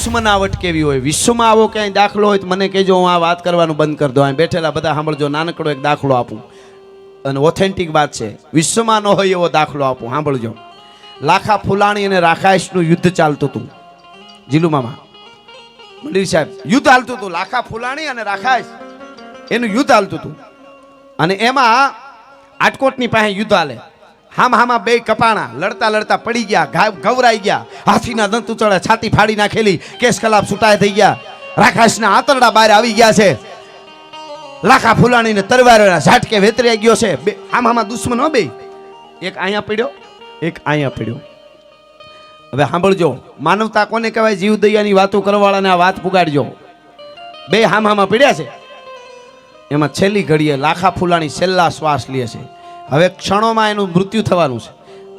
દુશ્મનાવટ કેવી હોય. વિશ્વમાં આવો ક્યાંય દાખલો હોય તો મને કહેજો, હું આ વાત કરવાનું બંધ કરી દઉં. અહીં બેઠેલા બધા સાંભળજો, નાનકડો એક દાખલો આપું અને ઓથેન્ટિક વાત છે. વિશ્વમાં ન હોય એવો દાખલો આપું, સાંભળજો. લાખા ફુલાણી અને રાખાઈશનું યુદ્ધ ચાલતું હતું. જીલુ મામા મંડળી સાહેબ, યુદ્ધ હાલતું હતું. લાખા ફુલાણી અને રાખાઈશ એનું યુદ્ધ હાલતું હતું. અને એમાં આટકોટની પાસે યુદ્ધ હાલે. હામાં બે કપાણા લડતા લડતા પડી ગયા, ગવરાઈ ગયા, હાથીના દંત ઉચળે, છાતી ફાડી નાખેલી, કેસ કલાપ છૂટાય થઈ ગયા. રાખાઈશના આંતરડા બહાર આવી ગયા છે. લાખા ફુલાણીને તરવારના ઝાટકે વેતરાઈ ગયો છે. બે હામાં દુશ્મનો, બે એક અહીંયા પડ્યો, એક અહીંયા પડ્યો. હવે સાંભળજો, માનવતા કોને કહેવાય? જીવ દયાની વાતો કરવાવાળાને આ વાત પુગાડજો. બે હામાં પડ્યા છે. એમાં છેલ્લી ઘડીએ લાખા ફુલાણી છેલ્લા શ્વાસ લે છે. હવે ક્ષણોમાં એનું મૃત્યુ થવાનું છે.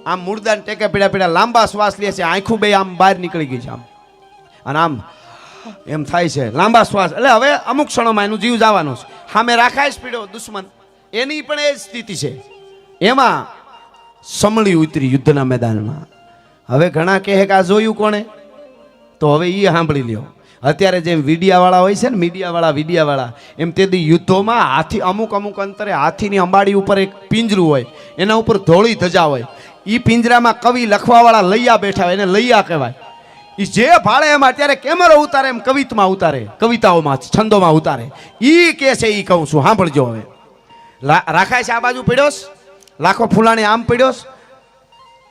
આમ મુર્દાને ટેકે પીડા પીડા લાંબા શ્વાસ લે છે. આંખું બે આમ બહાર નીકળી ગઈ છે આમ, અને આમ એમ થાય છે લાંબા શ્વાસ. એટલે હવે અમુક ક્ષણોમાં એનું જીવ જવાનો છે. સામે રાખાઈશ પીડ્યો દુશ્મન, એની પણ એ જ સ્થિતિ છે. એમાં સમળી ઉતરી યુદ્ધના મેદાનમાં. હવે ઘણા કહે કે આ જોયું કોણે? તો હવે એ સાંભળી લ્યો. અત્યારે જેમ મીડિયાવાળા હોય છે ને, મીડિયાવાળા એમ તેથી યુદ્ધોમાં હાથી અમુક અંતરે હાથીની અંબાડી ઉપર એક પિંજરું હોય, એના ઉપર ધોળી ધજા હોય. એ પિંજરામાં કવિ લખવાવાળા લૈયા બેઠા હોય, એને લૈયા કહેવાય. એ જે ભાળે એમાં અત્યારે કેમેરો ઉતારે એમ કવિતામાં ઉતારે, કવિતાઓમાં છંદોમાં ઉતારે. એ કે છે એ કહું છું, સાંભળજો. હવે રાખાય છે આ બાજુ પડ્યોસ, લાખો ફૂલાણી આમ પડ્યોસ.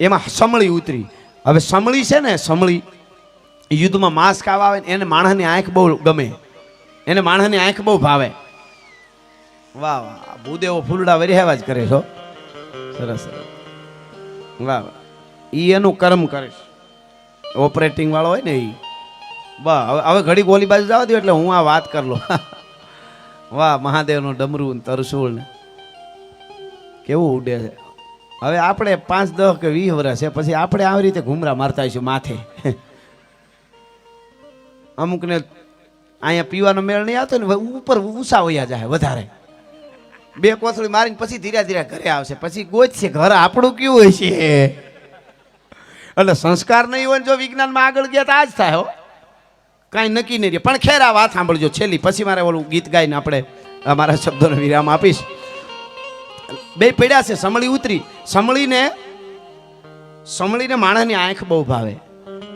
એમાં સમળી ઉતરી. હવે સમળી છે ને, સમળી યુદ્ધમાં માંસ ખાવા આવે ને, એને માણસની આંખ બહુ ગમે, એને માણસની આંખ બહુ ભાવે. વાહ વાહ, ભૂદેવો ફૂલડા વરિહાવા જ કરે છો. સરસ સરસ, વાહ વાહ. એ એનું કર્મ કરે છે. ઓપરેટિંગ વાળો હોય ને એ. વાહ, હવે ઘડી ગોલી બાજુ જવા દો એટલે હું આ વાત કરી લો. વાહ, મહાદેવનું ડમરું તરસુલ ને કેવું ઉડે છે. હવે આપણે 5, 10 કે 20 વર્ષ છે પછી આપણે આવી રીતે ઘૂમરા મારતા આવીશું માથે. અમુકને અહીંયા પીવાનો મેળ નહીં આવતો ને, ઉપર ઊંચા વયા જાય વધારે. 2 કોથળી મારીને પછી ધીરે ધીરે ઘરે આવશે. પછી ગોતશે ઘર આપણું કેવું હોય છે. એટલે સંસ્કાર નહીં હોય ને જો વિજ્ઞાનમાં આગળ ગયા તો આ જ થાય. હો, કાંઈ નક્કી નહીં રહે. પણ ખેર આ વાત સાંભળજો છેલ્લી, પછી મારે ઓલું ગીત ગાઈને આપણે અમારા શબ્દોનો વિરામ આપીશ. બે પડ્યા છે. સમળી ઉતરી. સમળીને માણસની આંખ બહુ ભાવે.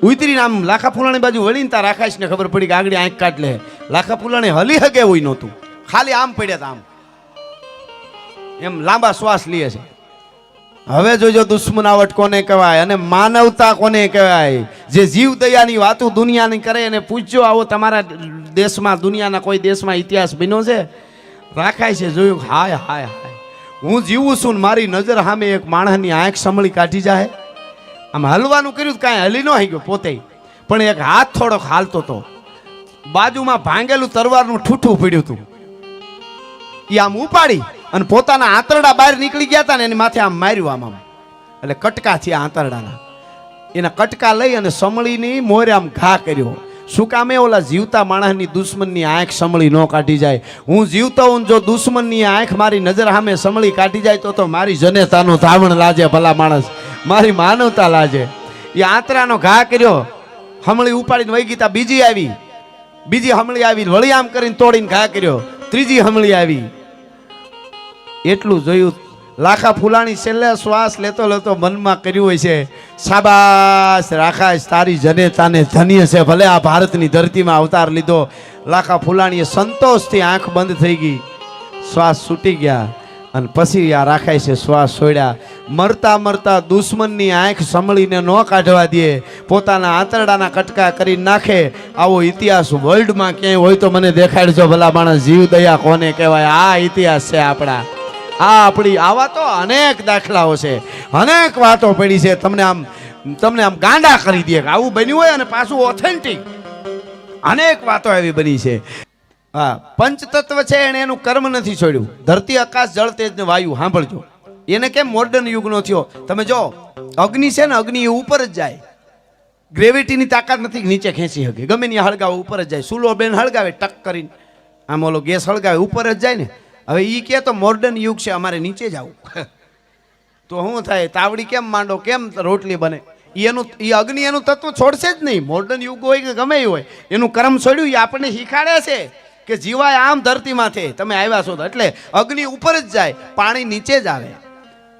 ઉતરીને આમ લાખા ફૂલાણી બાજુ વળીને તાર રાખાઈશને ખબર પડી કે આગળ આંખ કાઢ લે. લાખા ફૂલાણી હલી હગે હોય નહોતું, ખાલી આમ પડ્યા હતા, આમ એમ લાંબા શ્વાસ લે છે. હવે જોજો દુશ્મનાવટ કોને કહેવાય અને માનવતા કોને કહેવાય. જે જીવ દયાની વાતો દુનિયાની કરે એને પૂછજો, આવો તમારા દેશમાં, દુનિયાના કોઈ દેશમાં ઇતિહાસ બન્યો છે? રાખાય છે જોયું? હાય હાય હાય, હું જીવું છું ને મારી નજર સામે એક માણસની આંખ સમળી કાઢી જાય. આમ હલવાનું કર્યું, કાંઈ હલી ન ગયો પોતે, પણ એક હાથ થોડોક હાલતો હતો. બાજુમાં ભાંગેલું તરવારનું ઠૂઠું પડ્યું હતું. એ આમ ઉપાડી અને પોતાના આંતરડા બહાર નીકળી ગયા હતા ને એની માથે આમ માર્યું આમ. એટલે કટકા થયા આંતરડાના. એના કટકા લઈ અને સમળીની મોરે આમ ઘા કર્યો. શું કામે? ઓલા જીવતા માણસની દુશ્મનની આંખ સમળી ન કાઢી જાય. હું જીવતો હું, જો દુશ્મનની આંખ મારી નજર સામે સમળી કાઢી જાય તો મારી જનેતાનું ધાવણ લાજે ભલા માણસ, મારી માનવતા લાજે. એ આંતરાનો ઘા કર્યો, હમળી ઉપાડીને વહી ગીતા. બીજી હમળી આવી, વળી આમ કરીને તોડીને ઘા કર્યો. ત્રીજી હમળી આવી. એટલું જોયું. લાખા ફૂલાણી છેલ્લે શ્વાસ લેતો લેતો મનમાં કર્યું હોય છે, શાબાશ રાખાઈશ, તારી જનેતાને ધન્ય છે, ભલે આ ભારતની ધરતીમાં અવતાર લીધો. લાખા ફૂલાણીએ સંતોષથી આંખ બંધ થઈ ગઈ, શ્વાસ છૂટી ગયા. અને પછી આ રાખાય છે શ્વાસ છોડ્યા. મરતા મરતા દુશ્મનની આંખ સમળીને ન કાઢવા દે, પોતાના આંતરડાના કટકા કરી નાખે. આવો ઇતિહાસ વર્લ્ડમાં ક્યાંય હોય તો મને દેખાડજો ભલા માણસ. જીવ દયા કોને કહેવાય? આ ઇતિહાસ છે આપણા. આ આપણી આવા તો અનેક દાખલાઓ છે, અનેક વાતો પડી છે. તમને આમ ગાંડા કરી દે કે આવું બન્યું હોય, અને પાછું ઓથેન્ટિક અનેક વાતો એવી બની છે. હા, પંચતત્વ છે એને એનું કર્મ નથી છોડ્યું. ધરતી, આકાશ, જળ, તેજ ને વાયુ. સાંભળજો, એને કેમ મોડર્ન યુગનો થયો? તમે જો અગ્નિ છે ને, અગ્નિ એ ઉપર જ જાય. ગ્રેવિટીની તાકાત નથી નીચે ખેંચી શકે. ગમે ત્યાં હળગાવે ઉપર જ જાય. સુલો બેન હળગાવે ટક કરીને, આમ ઓલો ગેસ હળગાવે ઉપર જ જાય ને. હવે એ કહે તો મોડર્ન યુગ છે, અમારે નીચે જવું. તો શું થાય? તાવડી કેમ માંડો, કેમ રોટલી બને? એ અગ્નિ એનું તત્વ છોડશે જ નહીં. મોડર્ન યુગ હોય કે ગમે એ હોય, એનું કર્મ છોડ્યું એ આપણને શીખાડે છે કે જીવાય આમ ધરતીમાંથી તમે આવ્યા છો. એટલે અગ્નિ ઉપર જ જાય, પાણી નીચે જ આવે.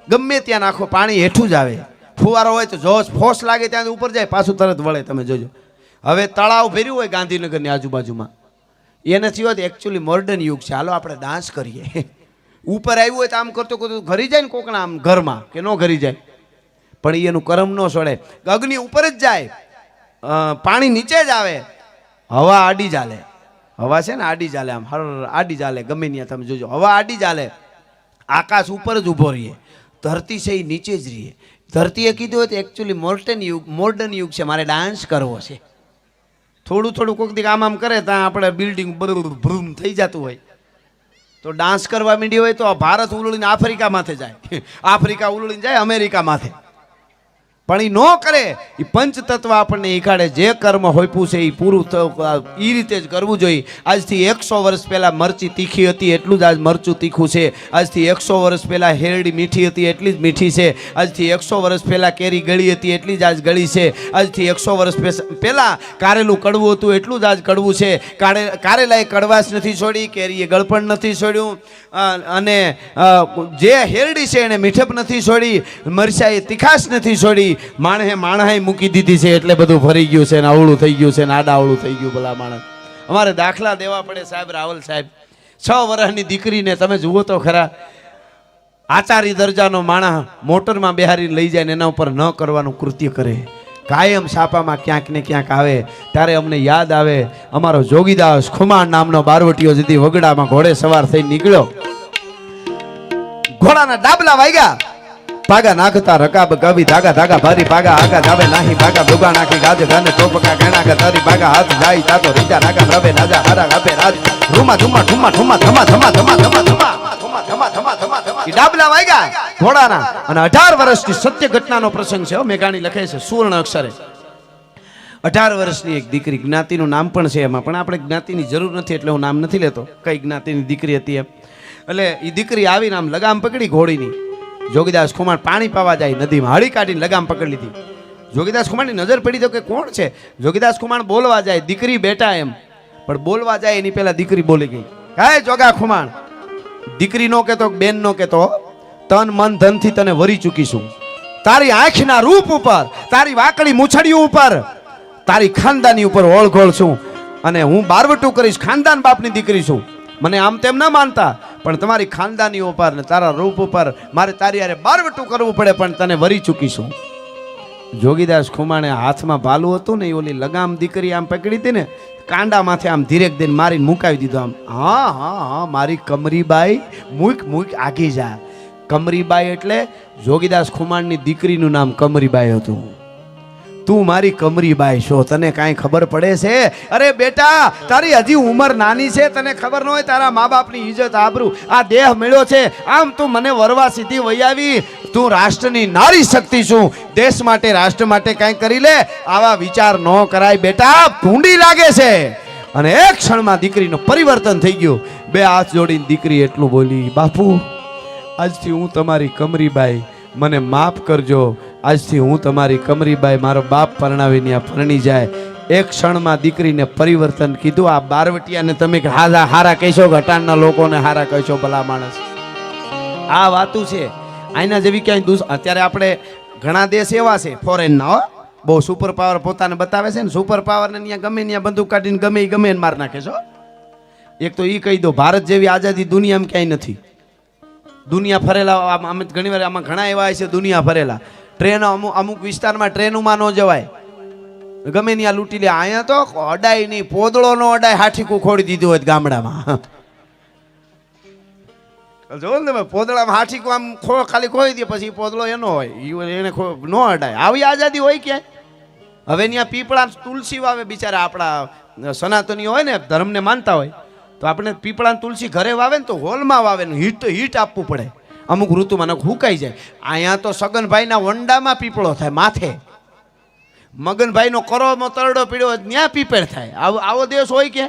ગમે ત્યાં નાખો પાણી હેઠું જ આવે. ફુવારો હોય તો જોશ ફોસ લાગે ત્યાં ઉપર જાય, પાછું તરત વળે. તમે જોજો હવે તળાવ ભર્યું હોય ગાંધીનગરની આજુબાજુમાં, એ નથી હોત. એકચ્યુઅલી મોડર્ન યુગ છે. હાલો આપણે ડાન્સ કરીએ. ઉપર આવ્યું હોય તો આમ કરતો કરતો ઘરી જાય ને કોકના આમ ઘરમાં, કે ન ઘરી જાય, પણ એનું કર્મ ન છોડે. અગ્નિ ઉપર જ જાય, પાણી નીચે જ આવે, હવા આડી ચાલે. હવા છે ને આડી ચાલે, આમ હર આડી ચાલે. ગમે ત્યાં તમે જોજો હવા આડી ચાલે. આકાશ ઉપર જ ઊભો રહીએ, ધરતી છે એ નીચે જ રહીએ. ધરતીએ કીધું હોય તો એકચ્યુઅલી મોડર્ન યુગ છે, મારે ડાન્સ કરવો છે. થોડું થોડું કોઈક દી આમ કરે ત્યાં આપણે બિલ્ડિંગ ભ્રૂમ થઈ જતું હોય, તો ડાન્સ કરવા માંડી હોય તો ભારત ઉલળીને આફ્રિકા માથે જાય, આફ્રિકા ઉલળીને જાય અમેરિકા માથે. પણ એ ન કરે. એ પંચતત્વ આપણને શીખાડે, જે કર્મ હોઈપું છે એ પૂરું એ રીતે જ કરવું જોઈએ. આજથી 100 વર્ષ પહેલાં મરચી તીખી હતી એટલું જ આજ મરચું તીખું છે. આજથી 100 વર્ષ પહેલાં હેરડી મીઠી હતી એટલી જ મીઠી છે. આજથી 100 વર્ષ પહેલાં કેરી ગળી હતી એટલી જ આજ ગળી છે. આજથી 100 વર્ષ પહેલાં કારેલું કડવું હતું એટલું જ આજ કડવું છે. કારેલાએ કડવાશ નથી છોડી, કેરીએ ગળપણ નથી છોડ્યું, અને જે હેરડી છે એને મીઠપ નથી છોડી, મરચાએ તીખાશ નથી છોડી. માણસે મૂકી દીધી છે એટલે બધું ફરી ગયું છે ને અવળું થઈ ગયું છે ને આડા અવળું થઈ ગયું. ભલા માણસ અમારે દાખલા દેવા પડે સાહેબ. રાવલ સાહેબ 6 વર્ષની દીકરીને તમે જુઓ તો ખરા, આચારી દરજાનો માણસ મોટરમાં બેહારીને લઈ જાય ને એના ઉપર ન કરવાનું કૃત્ય કરે. કાયમ છાપામાં ક્યાંક ને ક્યાંક આવે ત્યારે અમને યાદ આવે અમારો જોગીદાસ ખુમાણ નામનો બારવટીયો જેથી વગડામાં ઘોડે સવાર થઈ નીકળ્યો. ઘોડાના ડાબલા વાગ્યા, પાગા નાખતા રકાબ કવિ ધાગા ધાગા ભારી પાગા આગા જાવે નાહી પાગા ભોગા નાખી ગાજે ગાને ટોપકા ગણા કે તારી પાગા હાથ જાય તાતો રીજા નાગા રવે નાજા હારા ગાપે રાજ રૂમા ધુમા ઠુમા ઠુમા ધમા ધમા ધમા ધમા ધમા ધમા ધમા ધમા ધમા ડાબલા વાગ્યા ઘોડાના. અને 18 વર્ષની સત્ય ઘટનાનો પ્રસંગ છે. મેઘાણી લખે છે સુવર્ણ અક્ષરે. 18 વર્ષની એક દીકરી, જ્ઞાતિનું નામ પણ છે એમાં, પણ આપણે જ્ઞાતિની જરૂર નથી એટલે હું નામ નથી લેતો કઈ જ્ઞાતિની દીકરી હતી એમ. એટલે એ દીકરી આવીને આમ લગામ પકડી ઘોડીની. જોગીદાસ ખુમાણ પાણી પાવા જાય નદીમાં, હળી કાઢીને લગામ પકડી લીધી. જોગીદાસ ખુમાણની નજર પડી તો કે કોણ છે. જોગીદાસ ખુમાણ બોલવા જાય, દીકરી બેટા એમ, પણ બોલવા જાય એની પહેલા દીકરી બોલી ગઈ, હે જોગા ખુમાણ, દીકરી નો કેતો બેન નો કેતો, તન મન ધનથી તને વરી ચૂકીશું. તારી આંખના રૂપ ઉપર, તારી વાકડી મૂછડીઓ ઉપર, તારી ખાનદાની ઉપર ઓળઘોળ છું, અને હું બારવટું કરીશ. ખાનદાન બાપની દીકરી છું. મને આમ તેમ ના માનતા, પણ તમારી ખાનદાની ઉપર ને તારા રૂપ ઉપર મારે તારી યારે બારવટું કરવું પડે, પણ તને વરી ચૂકીશું. જોગીદાસ ખુમાણે હાથમાં ભાલું હતું ને, ઓલી લગામ દીકરી આમ પકડી હતી ને, કાંડા માથે આમ ધીરેક દઈને મારીને મુકાવી દીધો. આમ હા હા હા મારી કમરીબાઈ મૂક આગી જા. કમરીબાઈ એટલે જોગીદાસ ખુમાણની દીકરીનું નામ કમરીબાઈ હતું. તું મારી કમરીબાઈ છો, તને કાંઈ ખબર પડે છે? અરે બેટા, તારી હજી ઉંમર નાની છે, તને ખબર ન હોય તારા મા બાપની ઇજ્જત આબરૂ. આ દેહ મળ્યો છે, આમ તું મને વરવા સીધી વહી આવી. તું રાષ્ટ્રની નારી શક્તિ છું, દેશ માટે રાષ્ટ્ર માટે કાંઈ કરી લે. આવા વિચાર ન કરાય બેટા, ભૂંડી લાગે છે. અને એક ક્ષણમાં દીકરીનું પરિવર્તન થઈ ગયું. બે હાથ જોડીને દીકરી એટલું બોલી, બાપુ આજથી હું તમારી કમરીબાઈ, મને માફ કરજો. આજથી હું તમારી કમરીબાઈ, મારો બાપ પરણાવીને આ પરણી જાય. એક ક્ષણમાં દીકરીને પરિવર્તન કીધું. આ બારવટિયાને તમે હારા કહેશો, ઘટાણના લોકોને હારા કહેશો, ભલા માણસ. આ વાતું છે આના જેવી ક્યાંય અત્યારે આપણે ઘણા દેશ એવા છે ફોરેનના, બહુ સુપર પાવર પોતાને બતાવે છે ને, સુપર પાવર ને ત્યાં ગમે ત્યાં બંદૂક કાઢીને ગમે માર નાખે છો. એક તો એ કહી દો, ભારત જેવી આઝાદી દુનિયામાં ક્યાંય નથી. દુનિયા ફરેલા અમે ઘણી વાર આમાં ઘણા એવા છે દુનિયા ફરેલા. ટ્રેન અમુક વિસ્તારમાં ટ્રેનમાં ન જવાય, ગમે ત્યાં લૂંટી લે. અહીંયા તો અડાય નહીં, પોદળો નો અડાય, હાઠીકું ખોડી દીધું હોય ગામડામાં. જો ને પોદળામાં હાઠીકું આમ ખાલી ખોઈ દે, પછી પોદળો એનો હોય, એને ન અડાય. આવી આઝાદી હોય ક્યાંય? હવે ત્યાં પીપળા તુલસી વાવે બિચારા. આપણા સનાતનીઓ હોય ને, ધર્મને માનતા હોય, તો આપણે પીપળા તુલસી ઘરે વાવે ને તો હોલમાં વાવે ને હીટ આપવું પડે. અમુક ઋતુમાં હુકાઈ જાય. અહીંયા તો સગનભાઈના વંડામાં પીપળો થાય માથે. મગનભાઈનો કરોમાં તરડો પીડ્યો ત્યાં પીપેળ થાય. આવો દેશ હોય કે?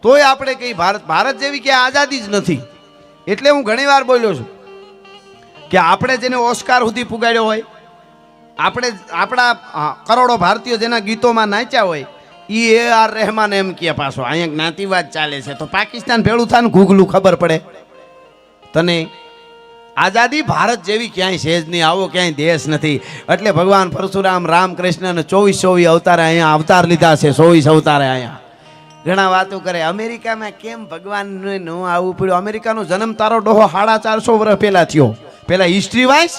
તોય આપણે કઈ ભારત જેવી ક્યાં આઝાદી જ નથી. એટલે હું ઘણી વાર બોલ્યો છું કે આપણે જેને ઓસ્કાર સુધી પુગાડ્યો હોય, આપણે આપણા કરોડો ભારતીયો જેના ગીતોમાં નાચ્યા હોય AR રહેમાન એમ કે પાછો અહીંયા જ્ઞાતિવાદ ચાલે છે તો પાકિસ્તાન ભેળું થાય ને ઘૂઘલું ખબર પડે તને આઝાદી ભારત જેવી ક્યાંય સેજ નહીં આવો ક્યાંય દેશ નથી એટલે ભગવાન પરશુરામ રામકૃષ્ણ ને 24 અવતારે અહીંયા અવતાર લીધા છે 24 અવતારે અહીંયા ઘણા વાતો કરે અમેરિકામાં કેમ ભગવાન નો આવવું પડ્યું અમેરિકાનો જન્મ તારો ડોહો 450 વર્ષ પહેલા થયો પેલા હિસ્ટ્રી વાઇઝ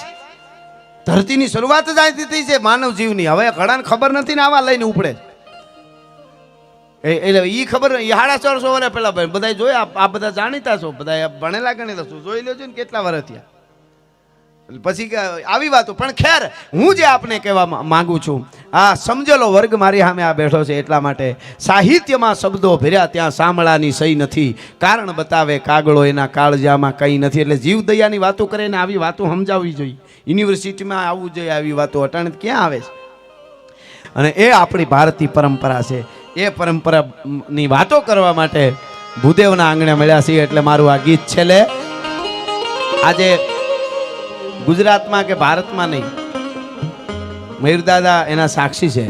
ધરતીની શરૂઆત જ અહીંથી થઈ છે માનવ જીવની હવે ઘણાને ખબર નથી ને આવા લઈને ઉપડે એટલે ઈ ખબર 450 વર્ષ પહેલા બધા જોયા આ બધા જાણીતા છો બધા ભણેલા ગણેલા છો જોઈ લેજો ને કેટલા વર્ષ થયા પછી આવી વાતો પણ ખેર હું જે આપને કહેવા માંગુ છું આ સમજેલો વર્ગ મારી સામે આ બેઠો છે એટલા માટે સાહિત્યમાં શબ્દો ભર્યા ત્યાં સાંભળાની સહી નથી કારણ બતાવે કાગળો એના કાળજામાં કંઈ નથી એટલે જીવદયાની વાતો કરે ને આવી વાતો સમજાવવી જોઈએ યુનિવર્સિટીમાં આવવું જોઈએ આવી વાતો અટાણે ક્યાં આવે છે અને એ આપણી ભારતીય પરંપરા છે એ પરંપરાની વાતો કરવા માટે ભૂદેવના આંગણે મળ્યા છીએ એટલે મારું આ ગીત છેલ્લે આજે ગુજરાતમાં કે ભારતમાં નહીં મયુરદાદા એના સાક્ષી છે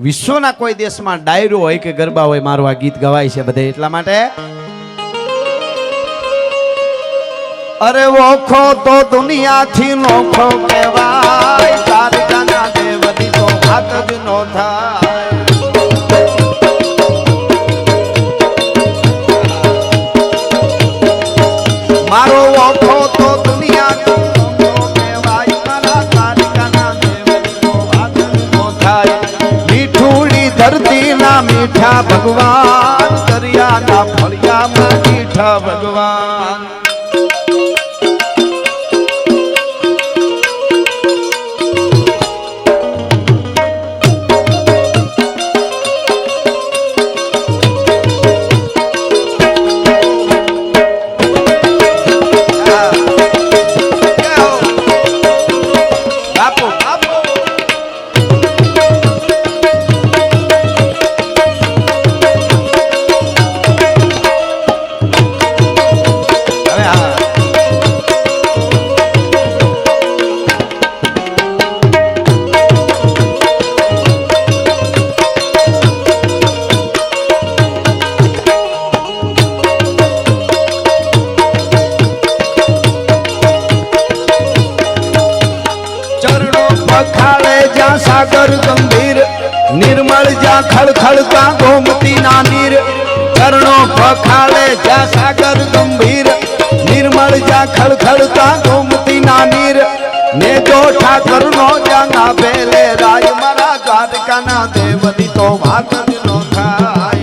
વિશ્વના કોઈ દેશમાં ડાયરો હોય કે ગરબા હોય મારું આ ગીત ગવાય છે બધે એટલા માટે અરે ઓખો તો દુનિયાથી નોખો કહેવાય તારકાના દેવની તો વાત જ નો થાય મારો ઓખો તો દુનિયા ધરતીના મીઠા ભગવાન દરિયાના ફળિયામાં મીઠા ભગવાન सागर गंभीर निर्मल जा खड़खड़ता गोमती ना नीर चरणों पखाड़े जा सागर गंभीर निर्मल जा खड़खड़ता गोमती ना नीर ने जो ठाकर नो जाना बेले राय मारा द्वारका ना देवनी तो भाग नो थाय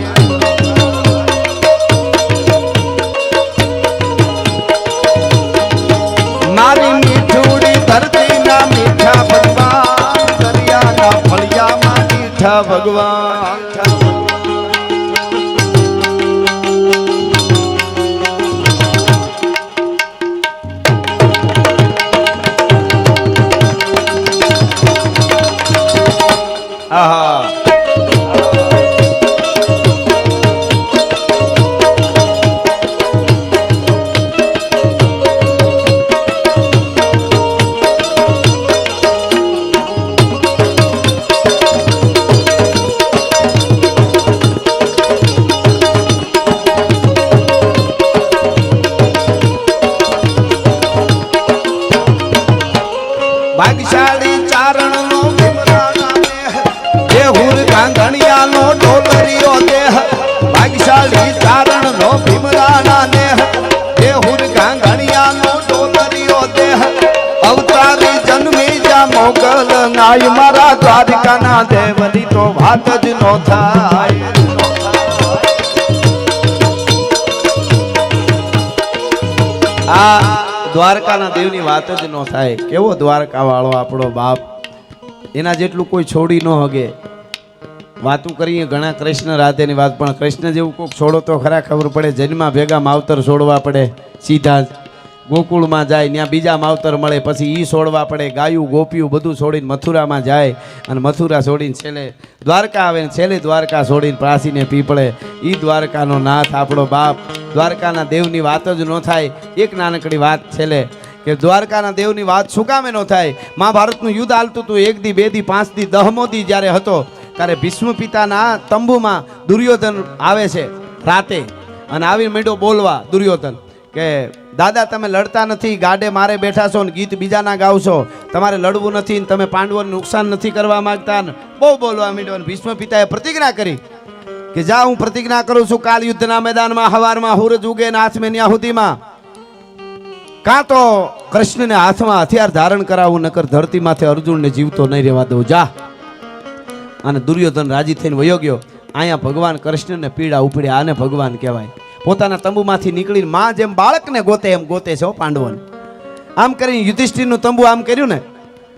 मारी मीठूड़ी धरती ना मीठा भगवान भगवान ભાગશાળી ચારણ નો ભીમરાણા દેહ દેહુર કાંગણિયા નો ઢોલરિયો દેહ ભાગશાળી ચારણ નો ભીમરાણા દેહ દેહુર કાંગણિયા નો ઢોલરિયો દેહ અવતારી જન્મી જા મોગલ નાય મારા દ્વારકાના દેવની તો વાત જ નો થાય આ દ્વારકાના દેવની વાત જ ન થાય કેવો દ્વારકા વાળો આપણો બાપ એના જેટલું કોઈ છોડી ન હગે વાતું કરીએ ઘણા કૃષ્ણ રાધેની વાત પણ કૃષ્ણ જેવું કોઈક છોડો તો ખરા ખબર પડે જન્મા ભેગા માવતર છોડવા પડે સીધા જ ગોકુળમાં જાય ત્યાં બીજા માવતર મળે પછી ઈ છોડવા પડે ગાયું ગોપિયું બધું છોડીને મથુરામાં જાય અને મથુરા છોડીને છેલ્લે દ્વારકા આવે ને છેલ્લે દ્વારકા છોડીને પ્રાસીને પીપળે ઈ દ્વારકાનો નાથ આપણો બાપ દ્વારકાના દેવની વાત જ ન થાય એક નાનકડી વાત છેલ્લે કે દ્વારકાના દેવની વાત શું કામે ન થાય? મહાભારતનું યુદ્ધ હાલતું હતું, 1 દી 2 દી 5 દી 10મો દી જ્યારે હતો ત્યારે ભીષ્મ પિતાના તંબુમાં દુર્યોધન આવે છે રાતે, અને આવી માંડ્યો બોલવા દુર્યોધન કે દાદા તમે લડતા નથી, ગાડે મારે બેઠા છો ને ગીત બીજાના ગાવશો, તમારે લડવું નથી ને તમે પાંડવોને નુકસાન નથી કરવા માંગતા ને બહુ બોલવા માંડ્યો. અને ભીષ્મ પિતાએ પ્રતિજ્ઞા કરી કે જા હું પ્રતિજ્ઞા કરું છું કાલ યુદ્ધના મેદાનમાં હવારમાં સૂરજ ઉગે ને હાથમાં ન્યા સુધીમાં કાં તો કૃષ્ણને હાથમાં હથિયાર ધારણ કરાવું, નકર ધરતી માથે અર્જુનને જીવતો નહીં રહેવા દઉં, જા. અને દુર્યોધન રાજી થઈને વયો ગયો. અહીંયા ભગવાન કૃષ્ણને પીડા ઉપડે, આને ભગવાન કહેવાય. પોતાના તંબુમાંથી નીકળીને માં જેમ બાળકને ગોતે એમ ગોતે છે પાંડવોને. આમ કરીને યુધિષ્ઠિરનું તંબુ આમ કર્યું ને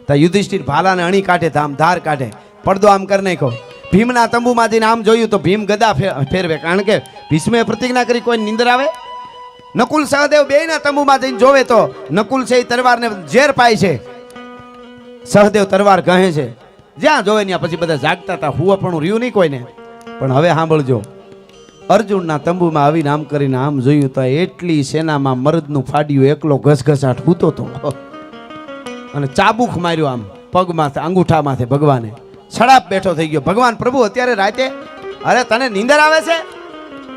તો યુધિષ્ઠિર ભાલાને અણી કાઢે, ધાર કાઢે, પડદો આમ કરી નાખ્યો. ભીમના તંબુમાં જઈને આમ જોયું તો ભીમ ગદા ફેરવે, કારણ કે ભીષ્મે પ્રતિજ્ઞા કરી કોઈ નિંદર આવે. નકુલ સહદેવ બેયના તંબુમાં જઈને જોવે તો નકુલ છે એ તલવારને ઝેર પાય છે, સહદેવ તલવાર કહે છે. જ્યાં જોવે ત્યાં પછી બધા જાગતા હતા, હુવા પણ રહ્યું નહીં કોઈને. પણ હવે સાંભળજો, અર્જુનના તંબુમાં આવીને આમ કરીને આમ જોયું તો એટલી સેનામાં મરદનું ફાડ્યું એકલો ઘસઘસાટ હૂતો હતો, અને ચાબુક માર્યો આમ પગમાંથી અંગૂઠામાંથી ભગવાને. સડાપ બેઠો થઈ ગયો. ભગવાન પ્રભુ અત્યારે રાતે, અરે તને નીંદર આવે છે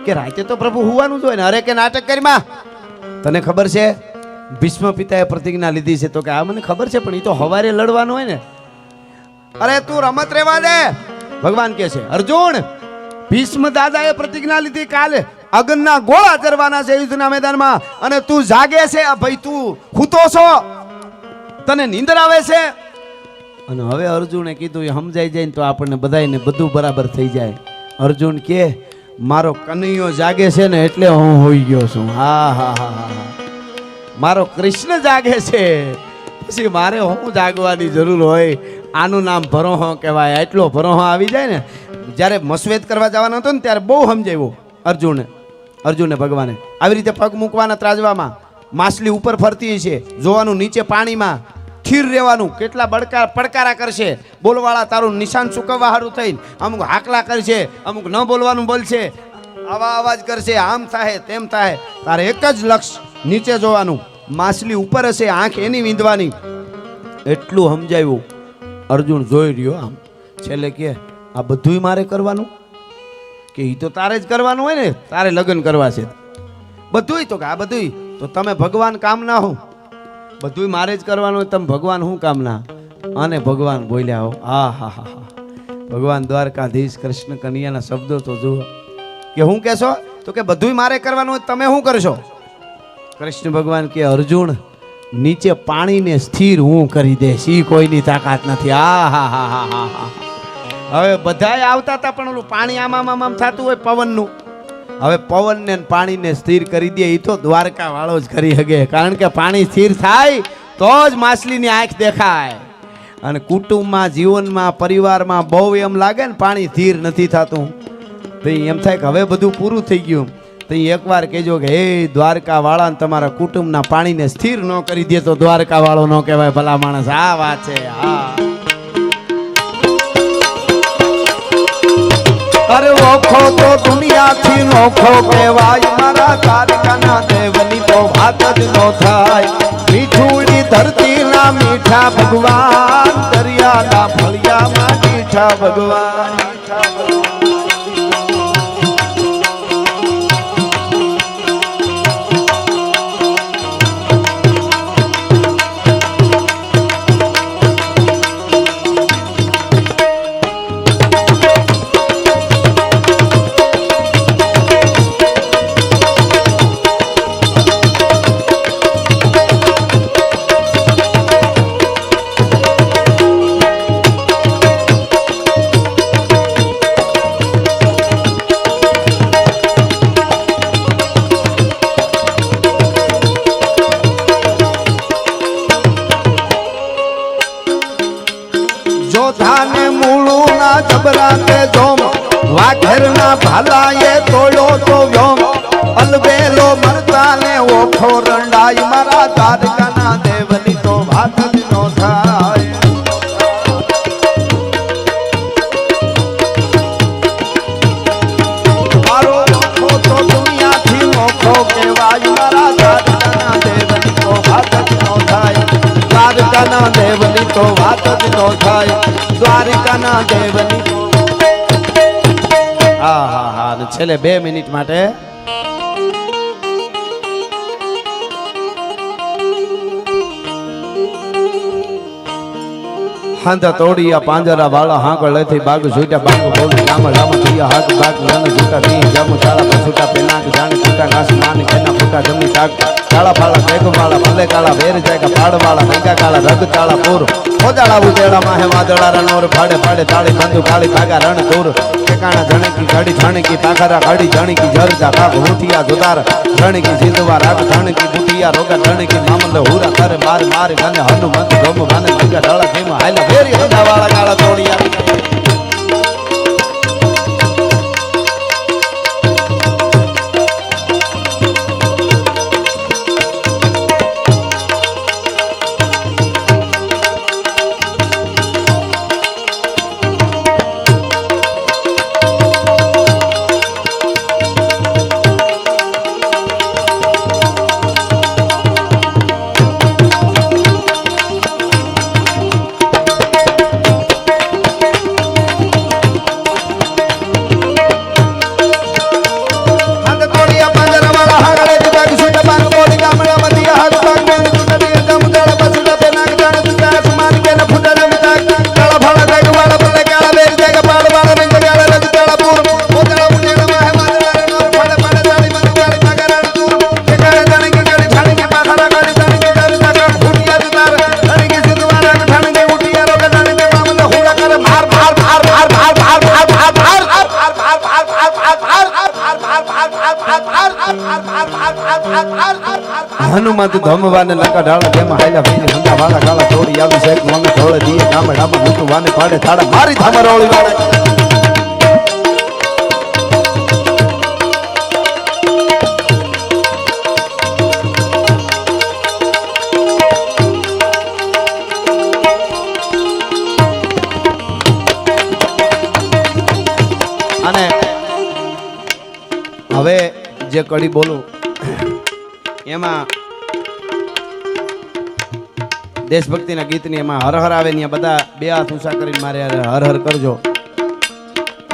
કે રાતે તો પ્રભુ હુવાનું જોઈએ ને? અરે કે નાટક કરી માં, તને ખબર છે ભીષ્મ પિતાએ પ્રતિજ્ઞા લીધી છે? તો કે આ મને ખબર છે, પણ એ તો હવારે લડવાનું હોય ને. અરે તું રમત રેવા દે. ભગવાન કહે છે અર્જુન, ભીષ્મ દાદાએ પ્રતિજ્ઞા લીધી કાલે અગ્નિના ગોળા ચરવાના છે યુદ્ધના મેદાનમાં, અને તું જાગે છે ભાઈ, તું ખૂતો છો, તને નીંદર આવે છે. અને હવે અર્જુને કીધું એ સમજાઈ જાય ને તો આપણને બધાને બધું બરાબર થઈ જાય. અર્જુન કે મારો કનૈયો જાગે છે ને એટલે હું હોઈ ગયો છું. હા હા હા હા, મારો કૃષ્ણ જાગે છે, પછી મારે હું જાગવાની જરૂર હોય? આનું નામ ભરોહો કહેવાય. એટલો ભરોહો આવી જાય ને. જ્યારે મસવેદ કરવા જવાનો હતો ને ત્યારે બહુ સમજાવ્યું અર્જુને ભગવાને. આવી રીતે પગ મૂકવાના ત્રાજવામાં, માછલી ઉપર ફરતી છે, જોવાનું નીચે પાણીમાં, સ્થિર રહેવાનું. કેટલા પડકારા કરશે બોલવાળા, તારું નિશાન ચૂકવવા સારું થઈને અમુક હાકલા કરશે, અમુક ન બોલવાનું બોલશે, આવા અવાજ કરશે, આમ થાય તેમ થાય. તારે એક જ લક્ષ્ય, નીચે જોવાનું, માછલી ઉપર હશે, આંખ એની વીંધવાની. એટલું સમજાવ્યું. અર્જુન જોઈ રહ્યો આમ. છેલ્લે કે આ બધુંય મારે કરવાનું? કે એ તો તારે જ કરવાનું હોય ને, તારે લગ્ન કરવા છે બધુંય. તો કે આ બધુંય તો તમે ભગવાન કામ ના હો, બધુંય મારે જ કરવાનું હોય, તમે ભગવાન હું કામ ના? અને ભગવાન બોલ્યા હો, હા હા હા હા. ભગવાન દ્વારકાધીશ કૃષ્ણ કનૈયાના શબ્દો તો જુઓ કે હું કહેશો? તો કે બધુંય મારે કરવાનું હોય, તમે શું કરશો? કૃષ્ણ ભગવાન કે અર્જુન, નીચે પાણીને સ્થિર હું કરી દઈશ, ઈ કોઈની તાકાત નથી. આ હા હા હા હા હા. હવે બધાય આવતા હતા, પણ ઓલું પાણી આમ થતું હોય પવનનું. હવે પવનને પાણીને સ્થિર કરી દે એ તો દ્વારકા વાળો જ કરી શકે, કારણ કે પાણી સ્થિર થાય તો જ માછલીની આંખ દેખાય. અને કુટુંબમાં, જીવનમાં, પરિવારમાં બહુ એમ લાગે ને પાણી સ્થિર નથી થતું, તો એમ થાય કે હવે બધું પૂરું થઈ ગયું. તો એકવાર કહેજો કે હે દ્વારકા વાળા, તમારા કુટુંબના પાણીને સ્થિર ન કરી દે તો દ્વારકા વાળો ન કહેવાય. ભલા માણસ, આ વાત છે. હા, અરે ઓખો તો દુનિયાથી નોખો કહેવાય, મારા દ્વારકાના દેવની તો વાત જ નો થાય. મીઠુડી ધરતીના મીઠા ભગવાન, દરિયાના ફળિયામાં મીઠા ભગવાન. જોધાને મૂળું ના જબરા તે જોમ, વાઘેરના ભાલાએ તોડ્યો તો વ્યોમ. અલબેલો મરતાને ઓખો રંડાય, મારા દ્વારકાના દેવની તો વાત જ નો થાય. મારો ઓખો તો દુનિયાથી નોખો કહેવાય, મારા દ્વારકાના દેવની તો વાત જ નો થાય. વાળી તો વાત જ નો થાય દ્વારિકાના દેવની હા હા હા અને છેલ્લે 2 મિનિટ માટે હાંધા તોડિયા પાંજરા વાળા હાંકળેથી બાગ છૂટા બાગ બોલી ગામા ગામા થયા હાથ બાગ નાના છૂટા દી જામુ ચાળા પછૂટા પેનાક જાણે છૂટા ઘાસ માન કેના ફૂટા જમી તાક કાળા ફાળા ભેગ માળા ભલે કાળા વેર જાય પાડ વાળા ભેગા કાળા રગ ચાળા પૂર ખોદાળા ઉદેડા માહે વાદળા રણોર ફાડે ફાડે તાળી બંધુ કાળી ભાગા રણ દૂર ઠેકાણા જણકી ગાડી છણકી પાખરા ગાડી જણકી જરજા કાક હુઠિયા જોદાર રણકી સિંધવા રાગ જણકી બુટિયા રોગા જણકી મામલ હુરા કરે માર માર ગને હનુમંત ગમ ભાને ભેગા ડાળા કેમ હાલા વેરી હંડા વાળા કાળા તોડિયા હનુમંત ધમવાને લકા ઢાળા જેમાં હાલ્યા ભીને હંગા વાળા કાળા તોડી આવી શેક મને ઢોળે દીએ ગામે ડામાં મૂતું વાને પાડે થાળા મારી ધામરોળી વાળે અને હવે જે કડી બોલું એમાં દેશભક્તિના ગીતની એમાં હર હર આવે ને બધા 2 હાથ ઊંચા કરીને મારે હર હર કરજો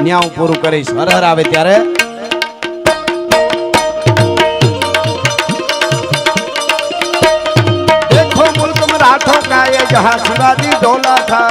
ન્યા હું પૂરું કરીશ હર હર આવે ત્યારે દેખો મુલ્ક મરાઠો કા ये जहां शिवाजी डोला था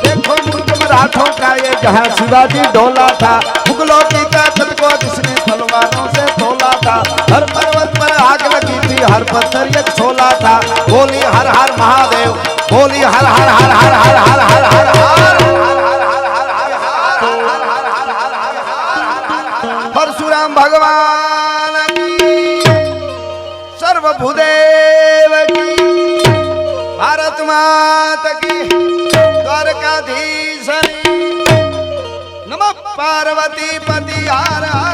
देखो मुल्क मराठों का ये जहां शिवाजी डोला था मुगलों की ताकत को जिसने तलवारों से तोला था हर पर्वत पर आग लगी थी हर पत्थर एक छोला था बोली हर हर महादेव बोली हर हर हर हर हर हर हर हर परशुराम भगवान की सर्वभूदेव की भारत माता की द्वारकाधीश नमः पार्वती पति हर हर